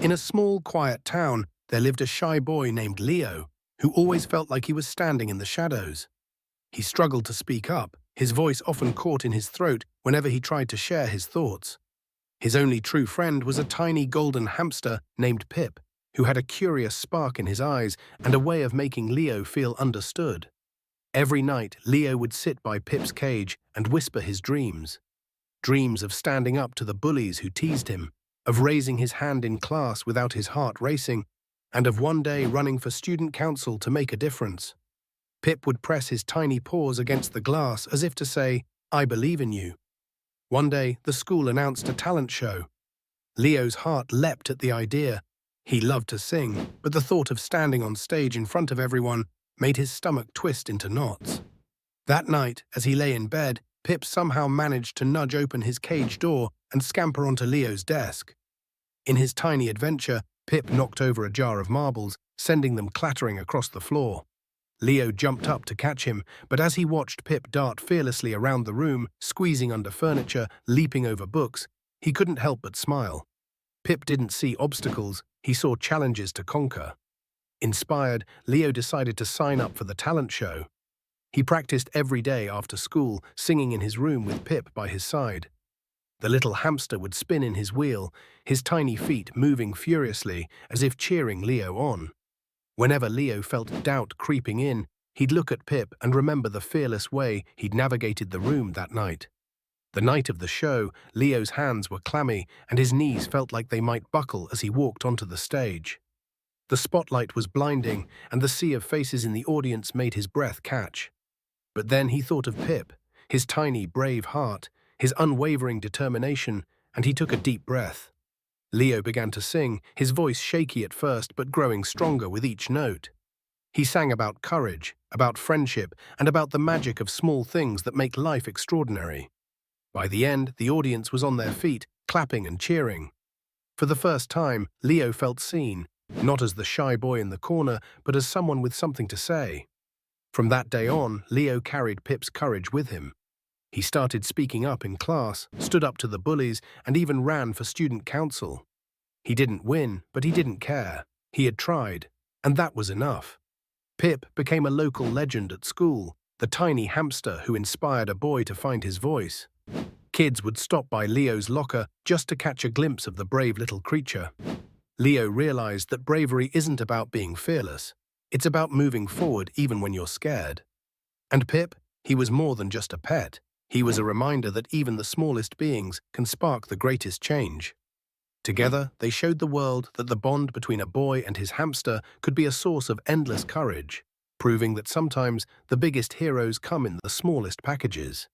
In a small, quiet town, there lived a shy boy named Leo, who always felt like he was standing in the shadows. He struggled to speak up, his voice often caught in his throat whenever he tried to share his thoughts. His only true friend was a tiny golden hamster named Pip, who had a curious spark in his eyes and a way of making Leo feel understood. Every night, Leo would sit by Pip's cage and whisper his dreams. Dreams of standing up to the bullies who teased him, of raising his hand in class without his heart racing, and of one day running for student council to make a difference. Pip would press his tiny paws against the glass as if to say, "I believe in you." One day, the school announced a talent show. Leo's heart leapt at the idea. He loved to sing, but the thought of standing on stage in front of everyone made his stomach twist into knots. That night, as he lay in bed, Pip somehow managed to nudge open his cage door and scamper onto Leo's desk. In his tiny adventure, Pip knocked over a jar of marbles, sending them clattering across the floor. Leo jumped up to catch him, but as he watched Pip dart fearlessly around the room, squeezing under furniture, leaping over books, he couldn't help but smile. Pip didn't see obstacles, he saw challenges to conquer. Inspired, Leo decided to sign up for the talent show. He practiced every day after school, singing in his room with Pip by his side. The little hamster would spin in his wheel, his tiny feet moving furiously as if cheering Leo on. Whenever Leo felt doubt creeping in, he'd look at Pip and remember the fearless way he'd navigated the room that night. The night of the show, Leo's hands were clammy and his knees felt like they might buckle as he walked onto the stage. The spotlight was blinding and the sea of faces in the audience made his breath catch. But then he thought of Pip, his tiny, brave heart, his unwavering determination, and he took a deep breath. Leo began to sing, his voice shaky at first but growing stronger with each note. He sang about courage, about friendship, and about the magic of small things that make life extraordinary. By the end, the audience was on their feet, clapping and cheering. For the first time, Leo felt seen, not as the shy boy in the corner, but as someone with something to say. From that day on, Leo carried Pip's courage with him. He started speaking up in class, stood up to the bullies, and even ran for student council. He didn't win, but he didn't care. He had tried, and that was enough. Pip became a local legend at school, the tiny hamster who inspired a boy to find his voice. Kids would stop by Leo's locker just to catch a glimpse of the brave little creature. Leo realized that bravery isn't about being fearless. It's about moving forward even when you're scared. And Pip, he was more than just a pet. He was a reminder that even the smallest beings can spark the greatest change. Together, they showed the world that the bond between a boy and his hamster could be a source of endless courage, proving that sometimes the biggest heroes come in the smallest packages.